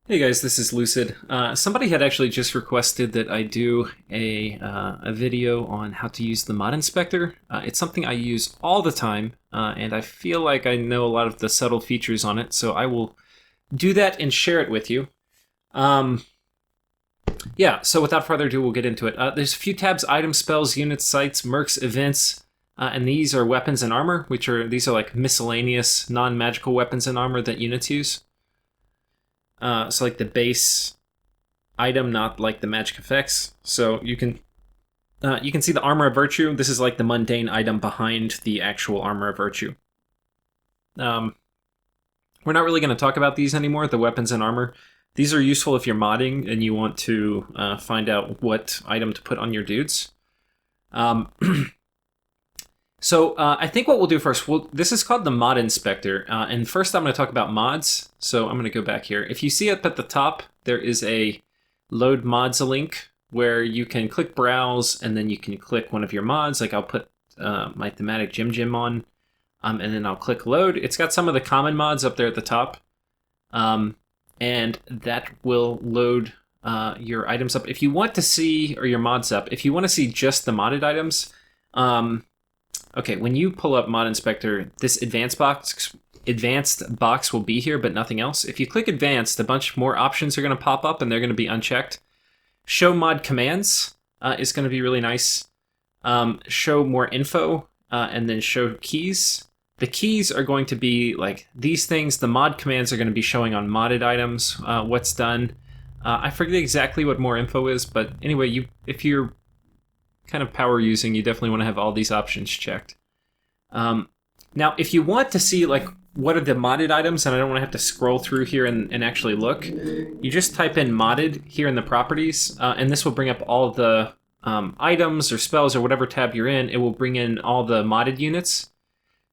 Hey guys, this is Lucid. Somebody had actually just requested that I do a video on how to use the mod inspector. It's something I use all the time, and I feel like I know a lot of the subtle features on it, so I will do that and share it with you. Yeah, so without further ado, we'll get into it. There's a few tabs: items, spells, units, sites, mercs, events, and these are weapons and armor, these are like miscellaneous, non-magical weapons and armor that units use. So like the base item, not like the magic effects. So you can see the armor of virtue. This is like the mundane item behind the actual armor of virtue. We're not really going to talk about these anymore, the weapons and armor. These are useful if you're modding and you want to find out what item to put on your dudes. So I think what we'll do first, this is called the mod inspector, and first I'm going to talk about mods. So I'm going to go back here. If you see up at the top, there is a load mods link where you can click browse, and then you can click one of your mods. Like I'll put my thematic Gym on, and then I'll click load. It's got some of the common mods up there at the top, and that will load your items up. If you want to see, or your mods up, if you want to see just the modded items, okay, when you pull up Mod Inspector, this advanced box will be here, but nothing else. If you click Advanced, a bunch more options are going to pop up, and they're going to be unchecked. Show Mod Commands is going to be really nice. Show More Info, and then Show Keys. The keys are going to be like these things. The mod commands are going to be showing on modded items what's done. I forget exactly what More Info is, but anyway, if you're kind of power using, you definitely want to have all these options checked. Now, if you want to see like what are the modded items, and I don't want to have to scroll through here and actually look, you just type in modded here in the properties, and this will bring up all the items or spells or whatever tab you're in. It will bring in all the modded units.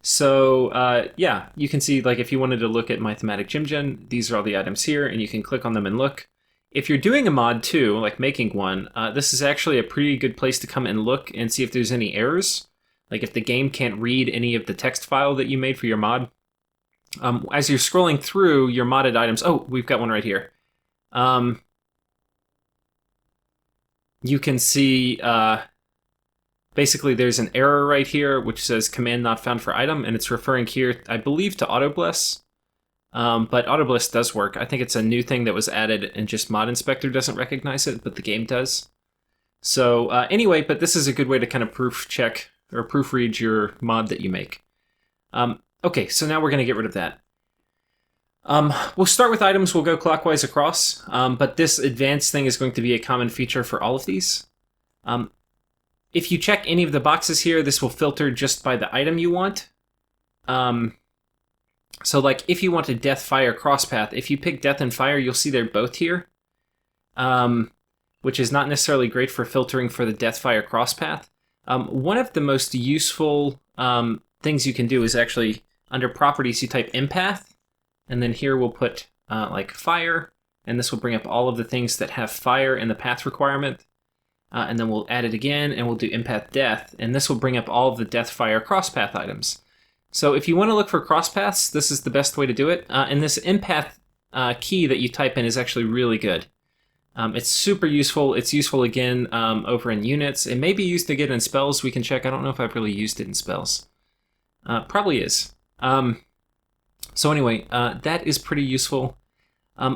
So yeah, you can see like if you wanted to look at my thematic Gym, these are all the items here, and you can click on them and look. If you're doing a mod too, like making one, this is actually a pretty good place to come and look and see if there's any errors. Like if the game can't read any of the text file that you made for your mod. As you're scrolling through your modded items, oh, we've got one right here. You can see basically there's an error right here which says command not found for item, and it's referring here, I believe, to Autobless. But Autobless does work. I think it's a new thing that was added, and just Mod Inspector doesn't recognize it, but the game does. So anyway, but this is a good way to kind of proof check or proofread your mod that you make. Okay, so now we're going to get rid of that. We'll start with items. We'll go clockwise across, but this advanced thing is going to be a common feature for all of these. If you check any of the boxes here, this will filter just by the item you want. So like if you want a death, fire, crosspath, if you pick death and fire, you'll see they're both here, which is not necessarily great for filtering for the death, fire, crosspath. One of the most useful things you can do is actually under properties, you type empath, and then here we'll put like fire, and this will bring up all of the things that have fire in the path requirement. And then we'll add it again, and we'll do empath death, and this will bring up all of the death, fire, crosspath items. So if you want to look for crosspaths, this is the best way to do it. And this empath key that you type in is actually really good. It's super useful. It's useful again over in units. It may be used again in spells. We can check. I don't know if I've really used it in spells. Probably is. So anyway, that is pretty useful.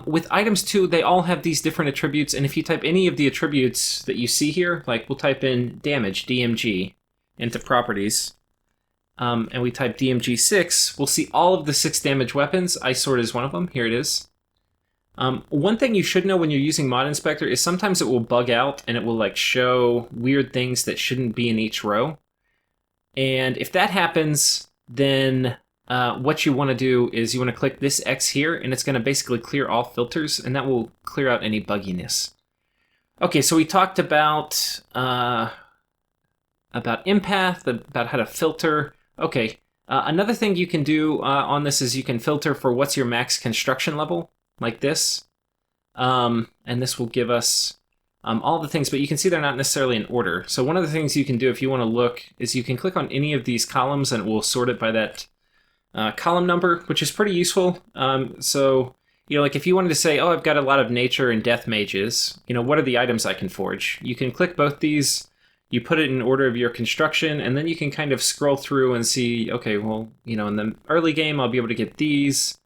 With items too, they all have these different attributes. And if you type any of the attributes that you see here, like we'll type in damage, DMG, into properties. And we type DMG6, we'll see all of the 6 damage weapons. Ice Sword is one of them. Here it is. One thing you should know when you're using Mod Inspector is sometimes it will bug out and it will like show weird things that shouldn't be in each row. And if that happens, then what you want to do is you want to click this X here, and it's going to basically clear all filters, and that will clear out any bugginess. Okay, so we talked about empath, about how to filter. Okay, another thing you can do on this is you can filter for what's your max construction level, like this. And this will give us all the things, but you can see they're not necessarily in order. So one of the things you can do if you want to look is you can click on any of these columns, and it will sort it by that column number, which is pretty useful. So you know, like if you wanted to say, oh, I've got a lot of nature and death mages, you know, what are the items I can forge? You can click both these, you put it in order of your construction, and then you can kind of scroll through and see, okay, well, you know, in the early game, I'll be able to get these.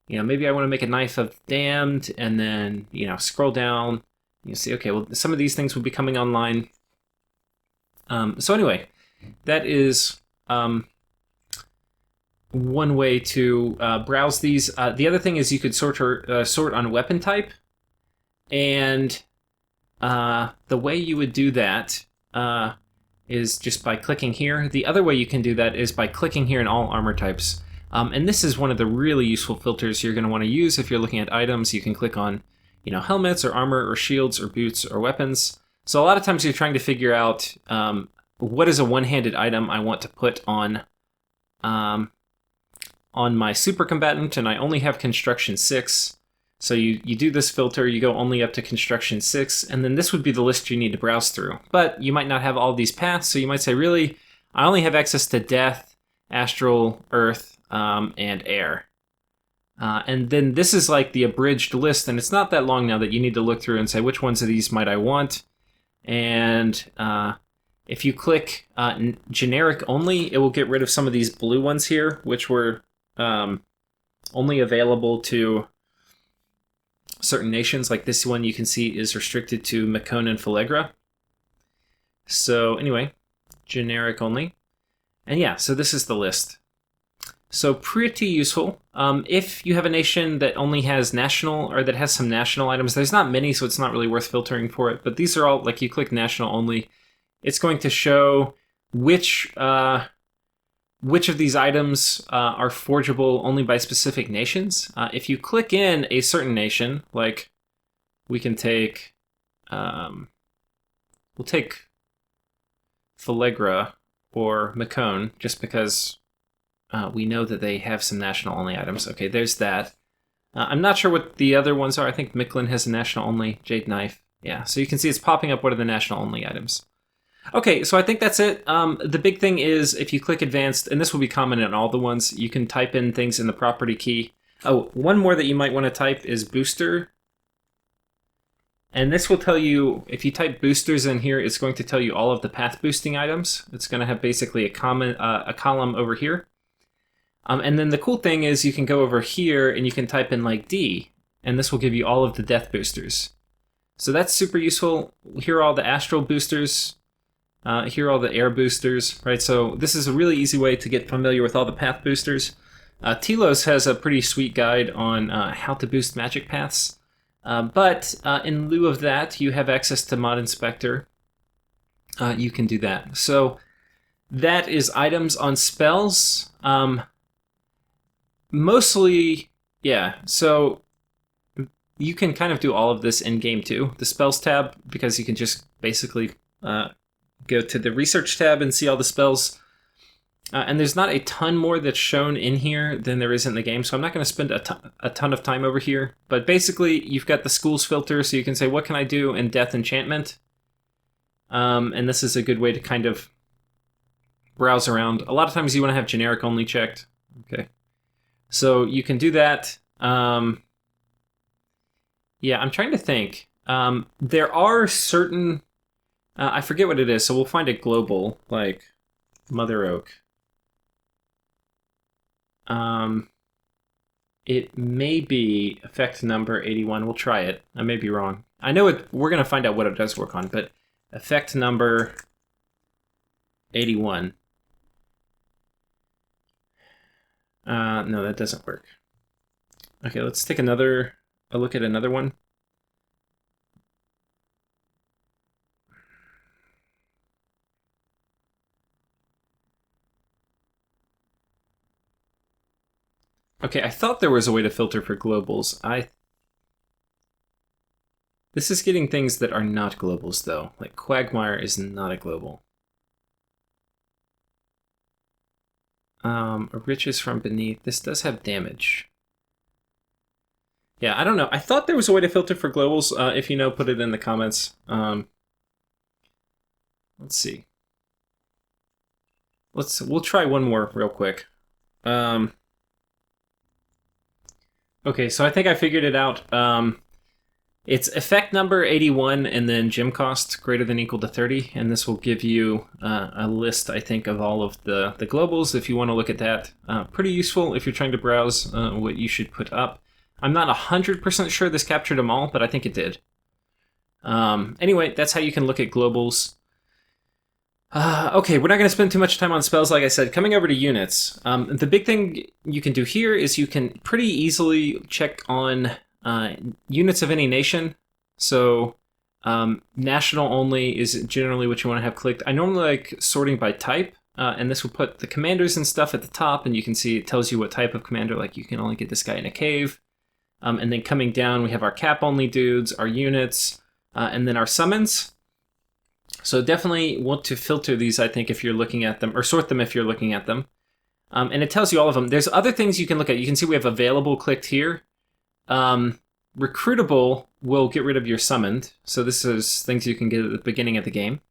You know, maybe I want to make a Knife of Damned, and then, you know, scroll down. You see, okay, well, some of these things will be coming online. So anyway, that is one way to browse these. The other thing is you could sort on weapon type, and the way you would do that is just by clicking here. The other way you can do that is by clicking here in all armor types. And this is one of the really useful filters you're going to want to use if you're looking at items. You can click on, you know, helmets or armor or shields or boots or weapons. So a lot of times you're trying to figure out what is a one-handed item I want to put on my super combatant, and I only have construction 6. So you do this filter, you go only up to construction 6, and then this would be the list you need to browse through. But you might not have all these paths, so you might say, really, I only have access to death, astral, earth, and air. And then this is like the abridged list, and it's not that long now that you need to look through and say, which ones of these might I want? And if you click generic only, it will get rid of some of these blue ones here, which were only available to certain nations. Like this one you can see is restricted to Macon and Falegra. So anyway, generic only. And yeah, so this is the list. So pretty useful. If you have a nation that only has national, or that has some national items, there's not many, so it's not really worth filtering for it. But these are all, like you click national only, it's going to show which of these items are forgeable only by specific nations. If you click in a certain nation, like we can take, we'll take Falegra or Macon, just because we know that they have some national only items. Okay, there's that. I'm not sure what the other ones are. I think Micklin has a national only, Jade Knife. Yeah, so you can see it's popping up what are the national only items. Okay, so I think that's it. The big thing is if you click advanced, and this will be common in all the ones, you can type in things in the property key. Oh, one more that you might want to type is booster. And this will tell you, if you type boosters in here, it's going to tell you all of the path boosting items. It's going to have basically a column over here. And then the cool thing is you can go over here and you can type in like D, and this will give you all of the death boosters. So that's super useful. Here are all the astral boosters. Here are all the air boosters, right? So this is a really easy way to get familiar with all the path boosters. Telos has a pretty sweet guide on how to boost magic paths. But in lieu of that, you have access to Mod Inspector. You can do that. So that is items on spells. Mostly, yeah, so you can kind of do all of this in game too. The spells tab, because you can just basically go to the research tab and see all the spells. And there's not a ton more that's shown in here than there is in the game, so I'm not going to spend a ton of time over here. But basically, you've got the schools filter, so you can say, what can I do in Death Enchantment? And this is a good way to kind of browse around. A lot of times you want to have generic only checked. Okay, so you can do that. Yeah, I'm trying to think. There are certain... I forget what it is, so we'll find a global, like Mother Oak. It may be effect number 81. We'll try it. I may be wrong. I know it. We're going to find out what it does work on, but effect number 81. No, that doesn't work. Okay, let's take a look at another one. Okay, I thought there was a way to filter for globals. This is getting things that are not globals, though. Like Quagmire is not a global. Riches from beneath. This does have damage. Yeah, I don't know. I thought there was a way to filter for globals. If you know, put it in the comments. Let's see. We'll try one more real quick. Okay, so I think I figured it out. It's effect number 81 and then gem cost greater than equal to 30. And this will give you a list, I think, of all of the globals if you want to look at that. Pretty useful if you're trying to browse what you should put up. I'm not 100% sure this captured them all, but I think it did. Anyway, that's how you can look at globals. Okay, we're not going to spend too much time on spells, like I said. Coming over to units, the big thing you can do here is you can pretty easily check on units of any nation. So national only is generally what you want to have clicked. I normally like sorting by type, and this will put the commanders and stuff at the top, and you can see it tells you what type of commander, like you can only get this guy in a cave. And then coming down, we have our cap only dudes, our units, and then our summons. So definitely want to filter these, I think, if you're looking at them, or sort them if you're looking at them. And it tells you all of them. There's other things you can look at. You can see we have available clicked here. Recruitable will get rid of your summoned. So this is things you can get at the beginning of the game.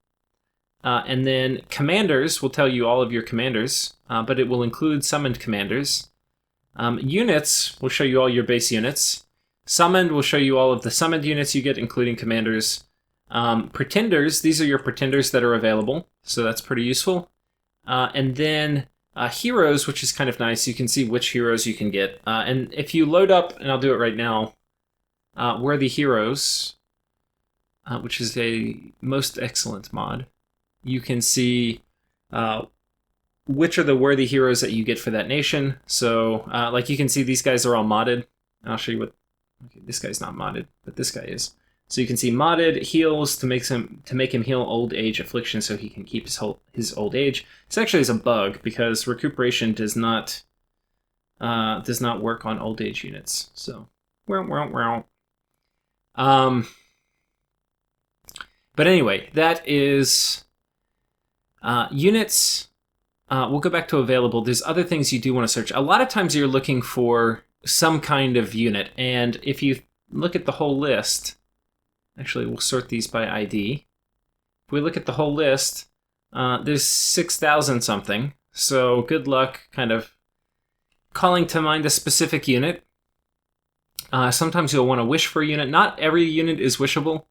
And then commanders will tell you all of your commanders, but it will include summoned commanders. Units will show you all your base units. Summoned will show you all of the summoned units you get, including commanders. Pretenders, these are your pretenders that are available, so that's pretty useful. And then heroes, which is kind of nice. You can see which heroes you can get. And if you load up, and I'll do it right now, Worthy Heroes, which is a most excellent mod, you can see which are the worthy heroes that you get for that nation. So, like you can see these guys are all modded. I'll show you what... Okay, this guy's not modded, but this guy is. So you can see modded heals to make him heal old age affliction, so he can keep his old age. This actually is a bug because recuperation does not work on old age units. So, but anyway, that is units. We'll go back to available. There's other things you do want to search. A lot of times you're looking for some kind of unit, and if you look at the whole list. Actually, we'll sort these by ID. If we look at the whole list, there's 6,000 something. So good luck kind of calling to mind a specific unit. Sometimes you'll want to wish for a unit. Not every unit is wishable,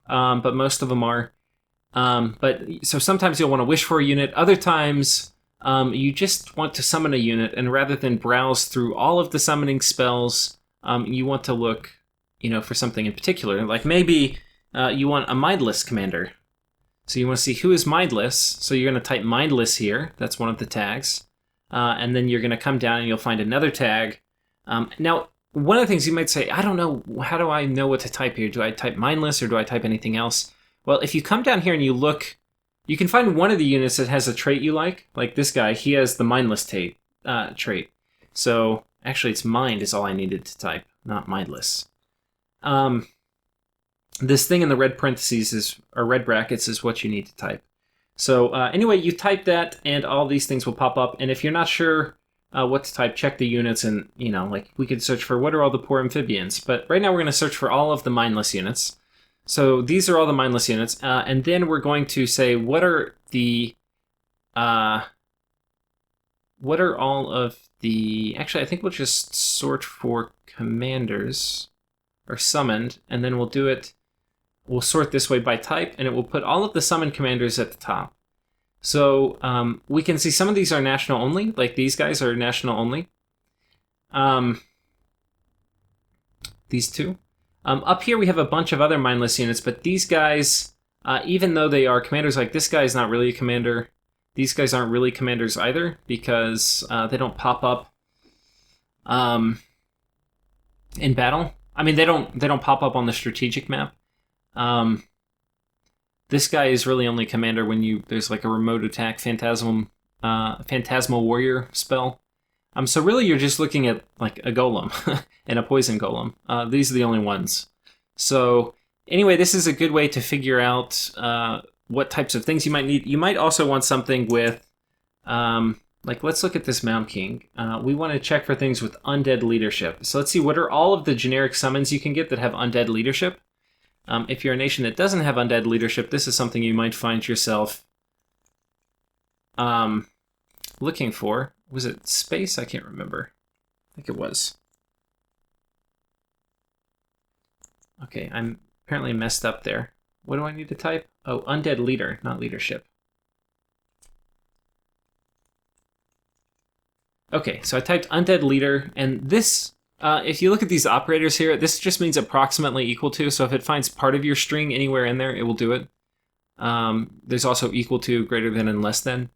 but most of them are. So sometimes you'll want to wish for a unit. Other times, you just want to summon a unit, and rather than browse through all of the summoning spells, you want to look for something in particular. Like maybe you want a mindless commander. So you want to see who is mindless. So you're going to type mindless here. That's one of the tags. And then you're going to come down and you'll find another tag. Now, one of the things you might say, I don't know, how do I know what to type here? Do I type mindless or do I type anything else? Well, if you come down here and you look, you can find one of the units that has a trait you like this guy. He has the mindless trait. So actually it's mind is all I needed to type, not mindless. This thing in the red parentheses or red brackets is what you need to type. So anyway, you type that and all these things will pop up. And if you're not sure what to type, check the units and, like we could search for what are all the poor amphibians. But right now we're going to search for all of the mindless units. So these are all the mindless units. And then we're going to say what are all of the... Actually, I think we'll just sort for commanders. Or summoned, and then we'll sort this way by type, and it will put all of the summoned commanders at the top. So we can see some of these are national only, like these guys are national only. These two. Up here we have a bunch of other mindless units, but these guys, even though they are commanders, like this guy is not really a commander, these guys aren't really commanders either, because they don't pop up in battle. I mean, they don't pop up on the strategic map. This guy is really only commander when there's like a remote attack phantasmal warrior spell. So really you're just looking at like a golem and a poison golem. These are the only ones. So anyway, this is a good way to figure out what types of things you might need. You might also want something with like, let's look at this Mound King. We want to check for things with undead leadership. So let's see, what are all of the generic summons you can get that have undead leadership? If you're a nation that doesn't have undead leadership, this is something you might find yourself looking for. Was it space? I can't remember. I think it was. Okay, I'm apparently messed up there. What do I need to type? Oh, undead leader, not leadership. Okay, so I typed undead leader, and this, if you look at these operators here, this just means approximately equal to, so if it finds part of your string anywhere in there, it will do it. There's also equal to, greater than, and less than.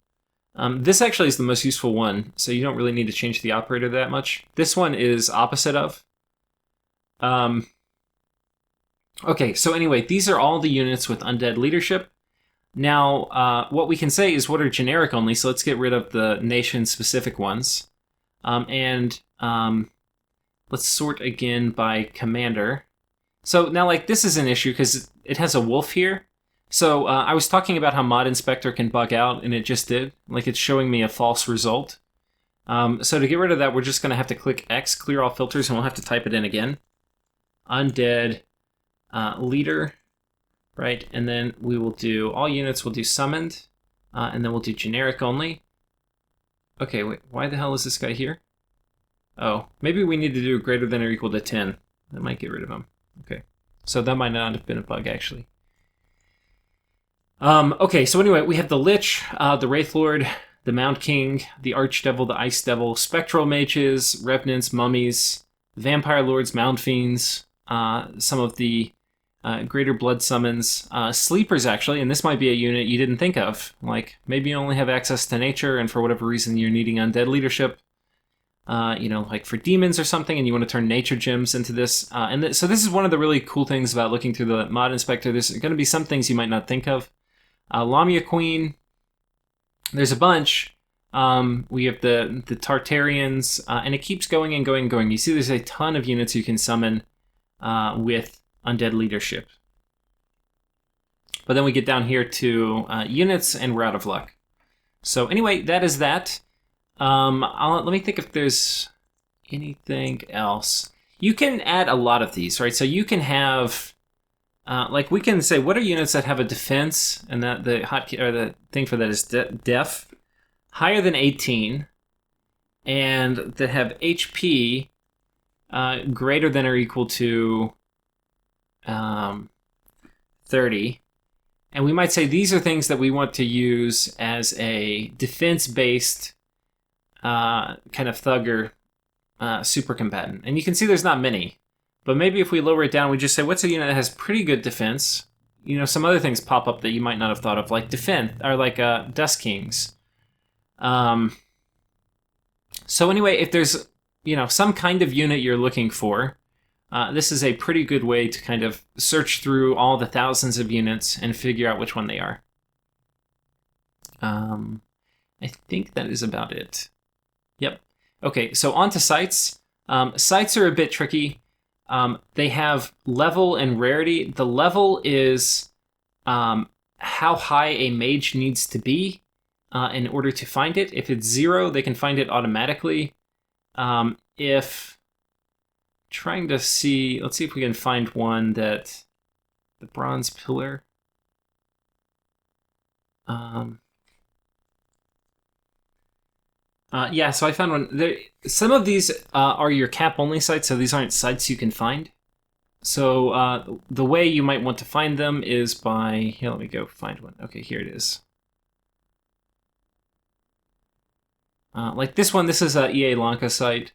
This actually is the most useful one, so you don't really need to change the operator that much. This one is opposite of. Okay, so anyway, these are all the units with undead leadership. Now, what we can say is what are generic only, so let's get rid of the nation-specific ones. Let's sort again by commander. So now, like, this is an issue because it has a wolf here. So I was talking about how Mod Inspector can bug out, and it just did. Like, it's showing me a false result. So to get rid of that, we're just going to have to click X, clear all filters, and we'll have to type it in again. Undead leader, right? And then we will do, all units will do summoned, and then we'll do generic only. Okay, wait, why the hell is this guy here? Oh, maybe we need to do greater than or equal to 10. That might get rid of him. Okay, so that might not have been a bug, actually. Okay, so anyway, we have the Lich, the Wraith Lord, the Mound King, the Archdevil, the Ice Devil, Spectral Mages, Revenants, Mummies, Vampire Lords, Mound Fiends, some of the Greater Blood Summons, Sleepers, actually, and this might be a unit you didn't think of. Like, maybe you only have access to nature, and for whatever reason you're needing undead leadership. Like for demons or something, and you want to turn nature gems into this. So this is one of the really cool things about looking through the Mod Inspector. There's going to be some things you might not think of. Lamia Queen. There's a bunch. We have the Tartarians, and it keeps going and going and going. You see there's a ton of units you can summon with undead leadership. But then we get down here to units, and we're out of luck. So anyway, that is that. Let me think if there's anything else. You can add a lot of these, right? So you can have, like we can say, what are units that have a defense, and that the hotkey or the thing for that is def, higher than 18, and that have HP greater than or equal to 30. And we might say these are things that we want to use as a defense-based kind of thugger super combatant. And you can see there's not many. But maybe if we lower it down, we just say, what's a unit that has pretty good defense? You know, some other things pop up that you might not have thought of, like defense, or like Dust Kings. So anyway, if there's, some kind of unit you're looking for, this is a pretty good way to kind of search through all the thousands of units and figure out which one they are. I think that is about it. Yep. Okay, so on to sites. Sites are a bit tricky. They have level and rarity. The level is how high a mage needs to be in order to find it. If it's 0, they can find it automatically. If trying to see, let's see if we can find one that the bronze pillar. Yeah, so I found one. Some of these are your cap-only sites, so these aren't sites you can find. So the way you might want to find them is by... Here, let me go find one. Okay, here it is. Like this one, this is a EA Lanka site.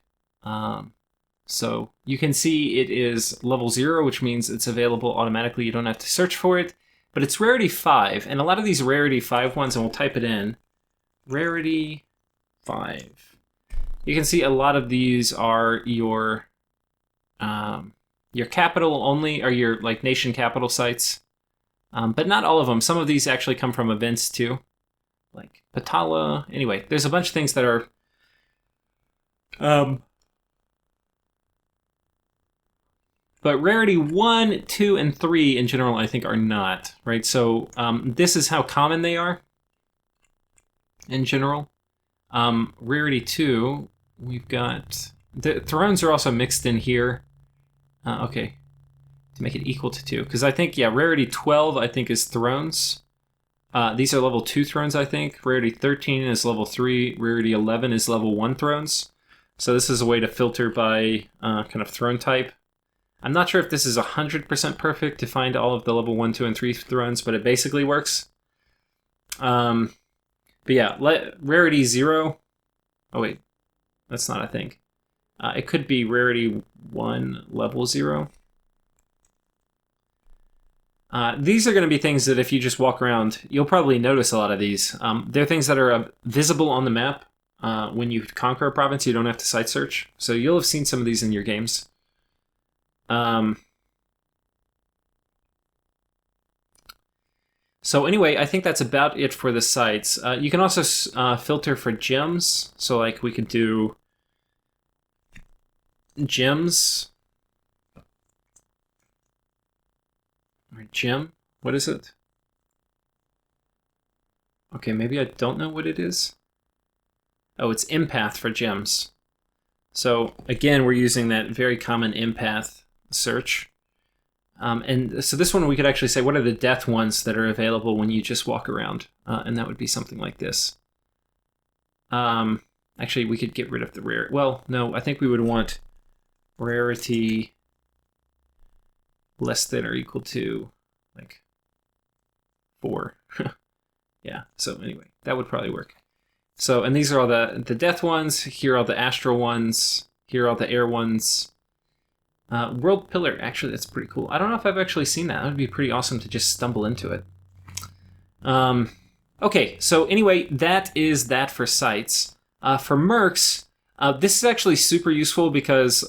So you can see it is level 0, which means it's available automatically. You don't have to search for it. But it's rarity 5, and a lot of these rarity 5 ones, and we'll type it in. Rarity 5. You can see a lot of these are your capital only, or your like nation capital sites, but not all of them. Some of these actually come from events too, like Patala. Anyway, there's a bunch of things that are but rarity 1, 2, and 3 in general, I think, are not, right? So this is how common they are in general. Rarity 2, we've got... The thrones are also mixed in here. Okay, to make it equal to 2. Because I think, yeah, rarity 12, I think, is thrones. These are level 2 thrones, I think. Rarity 13 is level 3. Rarity 11 is level 1 thrones. So this is a way to filter by kind of throne type. I'm not sure if this is 100% perfect to find all of the level 1, 2, and 3 thrones, but it basically works. But yeah, rarity 0. Oh wait, that's not a thing. It could be rarity 1, level 0. These are going to be things that if you just walk around, you'll probably notice a lot of these. They're things that are visible on the map when you conquer a province. You don't have to site search. So you'll have seen some of these in your games. So anyway, I think that's about it for the sites. You can also filter for gems. So like we could do gems. Or gem. What is it? Okay, maybe I don't know what it is. Oh, it's empath for gems. So again, we're using that very common empath search. And so this one we could actually say, what are the death ones that are available when you just walk around? And that would be something like this. Actually, we could get rid of the rare. Well, no, I think we would want rarity less than or equal to like 4. Yeah, so anyway, that would probably work. So, and these are all the death ones. Here are all the astral ones. Here are all the air ones. World Pillar, actually, that's pretty cool. I don't know if I've actually seen that. That would be pretty awesome to just stumble into it. Okay, so anyway, that is that for sites. For mercs, this is actually super useful because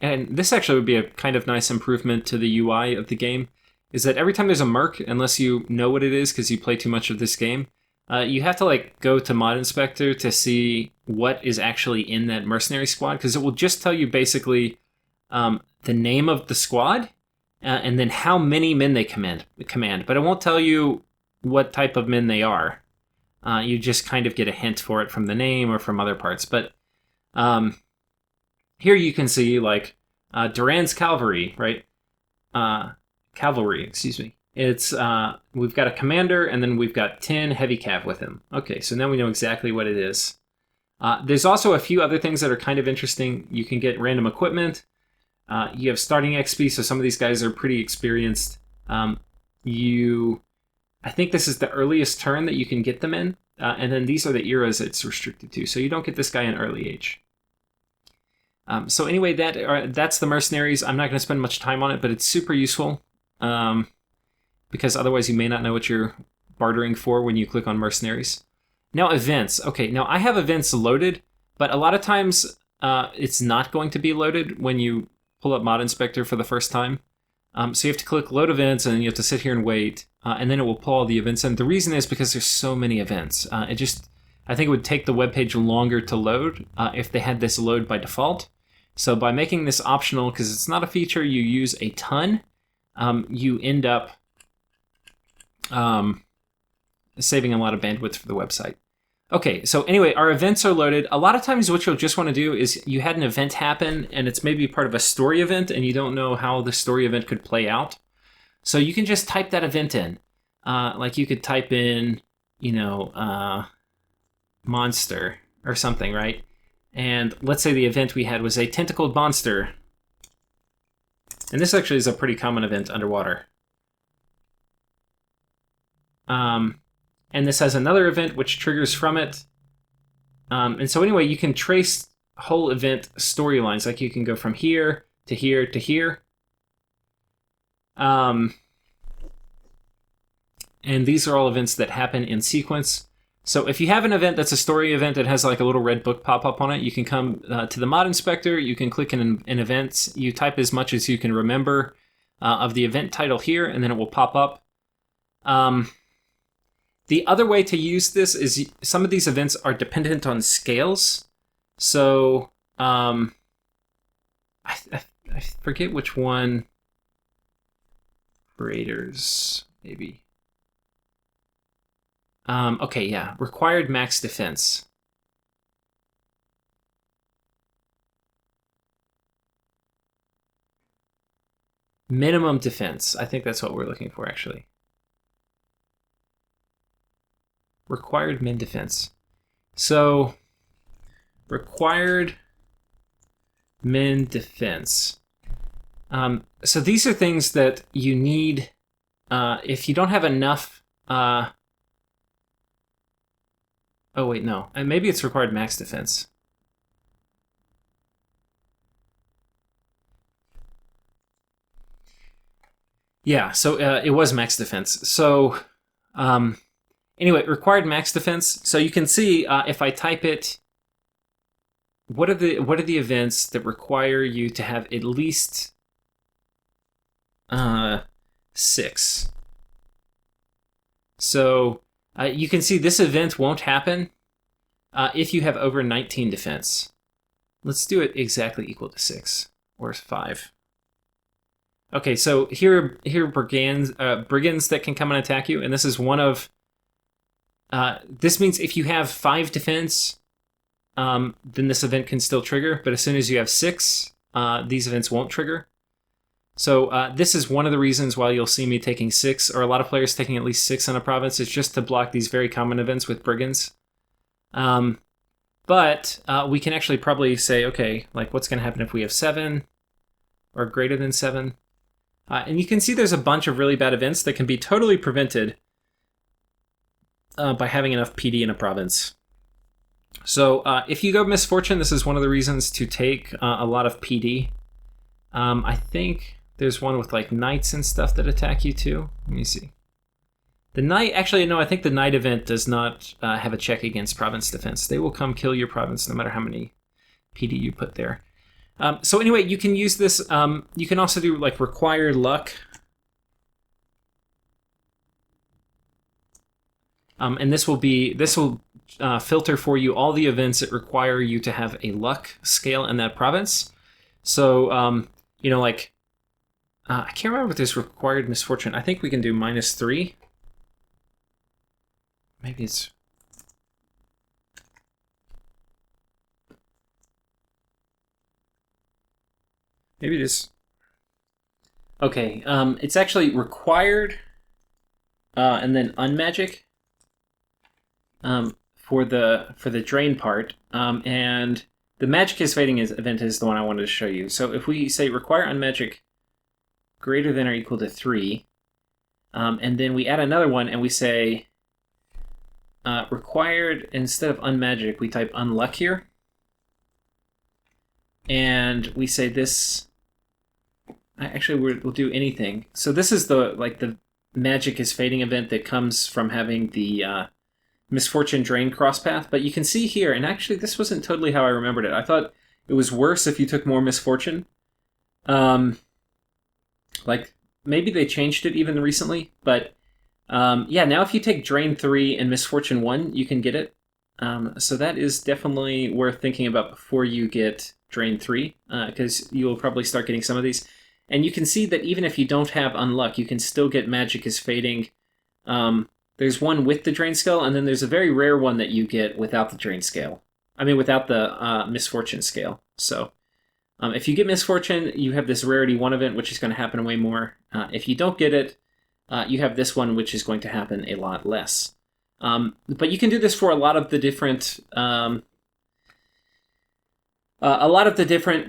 and this actually would be a kind of nice improvement to the UI of the game, is that every time there's a merc, unless you know what it is because you play too much of this game, you have to like go to Mod Inspector to see what is actually in that mercenary squad, because it will just tell you basically the name of the squad and then how many men they command, but it won't tell you what type of men they are. You just kind of get a hint for it from the name or from other parts. But here you can see like Duran's cavalry, right? Cavalry, excuse me. It's we've got a commander and then we've got 10 heavy cav with him. Okay, so now we know exactly what it is. There's also a few other things that are kind of interesting. You can get random equipment. You have starting XP, so some of these guys are pretty experienced. I think this is the earliest turn that you can get them in, and then these are the eras it's restricted to, so you don't get this guy in early age. So anyway, that's the mercenaries. I'm not going to spend much time on it, but it's super useful, because otherwise you may not know what you're bartering for when you click on mercenaries. Now events. Okay, now I have events loaded, but a lot of times it's not going to be loaded when you pull up Mod Inspector for the first time. So you have to click load events and then you have to sit here and wait, and then it will pull all the events in. The reason is because there's so many events. I think it would take the web page longer to load if they had this load by default. So by making this optional, because it's not a feature you use a ton, you end up saving a lot of bandwidth for the website. Okay, so anyway, our events are loaded. A lot of times what you'll just want to do is you had an event happen and it's maybe part of a story event and you don't know how the story event could play out. So you can just type that event in. Like you could type in, monster or something, right? And let's say the event we had was a tentacled monster. And this actually is a pretty common event underwater. And this has another event which triggers from it. And so anyway, you can trace whole event storylines. Like you can go from here to here to here. And these are all events that happen in sequence. So if you have an event that's a story event that has like a little red book pop up on it, you can come to the Mod Inspector, you can click in events, you type as much as you can remember of the event title here, and then it will pop up. The other way to use this is some of these events are dependent on scales. So I forget which one. Raiders, maybe. Okay, yeah. Required max defense. Minimum defense. I think that's what we're looking for, actually. Required min defense. So, required min defense. So these are things that you need if you don't have enough. Oh wait, no. Maybe it's required max defense. Yeah, so it was max defense. So anyway, required max defense. So you can see if I type it, what are the events that require you to have at least 6? So you can see this event won't happen if you have over 19 defense. Let's do it exactly equal to 6 or 5. Okay, so here are brigands that can come and attack you, and this is one of. This means if you have 5 defense, then this event can still trigger. But as soon as you have 6, these events won't trigger. So this is one of the reasons why you'll see me taking 6, or a lot of players taking at least 6 on a province. It's just to block these very common events with brigands. But we can actually probably say, okay, like what's going to happen if we have 7 or greater than 7? And you can see there's a bunch of really bad events that can be totally prevented by having enough PD in a province. So if you go Misfortune, this is one of the reasons to take a lot of PD. I think there's one with like knights and stuff that attack you too. Let me see. The knight, actually, no, I think the knight event does not have a check against province defense. They will come kill your province no matter how many PD you put there. So anyway, you can use this. You can also do like required luck. And this will filter for you all the events that require you to have a luck scale in that province. So, you know, like, I can't remember if there's required misfortune. I think we can do -3. Maybe it's... Maybe it is... Okay, it's actually required, and then unmagic. For the drain part, and the magic is fading event is the one I wanted to show you. So if we say require unmagic greater than or equal to 3, and then we add another one and we say required, instead of unmagic, we type unluck here, and we say this. Actually, we'll do anything. So this is the magic is fading event that comes from having the Misfortune Drain crosspath, but you can see here, and actually this wasn't totally how I remembered it. I thought it was worse if you took more Misfortune. Like, maybe they changed it even recently, but yeah, now if you take Drain 3 and Misfortune 1, you can get it. So that is definitely worth thinking about before you get Drain 3, because you will probably start getting some of these. And you can see that even if you don't have Unluck, you can still get Magic is Fading. There's one with the Drain scale, and then there's a very rare one that you get without the Drain scale. I mean, without the Misfortune scale. So if you get Misfortune, you have this Rarity 1 event, which is going to happen way more. If you don't get it, you have this one, which is going to happen a lot less. But you can do this for a lot of the different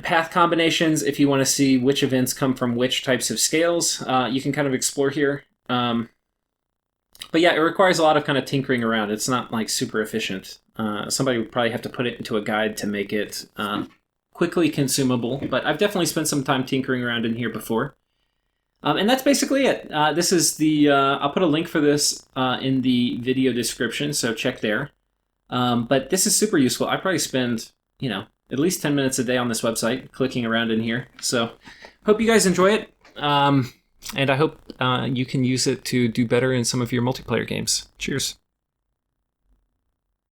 path combinations. If you want to see which events come from which types of scales, you can kind of explore here. But yeah, it requires a lot of kind of tinkering around. It's not like super efficient. Somebody would probably have to put it into a guide to make it quickly consumable. But I've definitely spent some time tinkering around in here before. And that's basically it. This is the... I'll put a link for this in the video description, so check there. But this is super useful. I probably spend, at least 10 minutes a day on this website, clicking around in here. So hope you guys enjoy it. And I hope you can use it to do better in some of your multiplayer games. Cheers.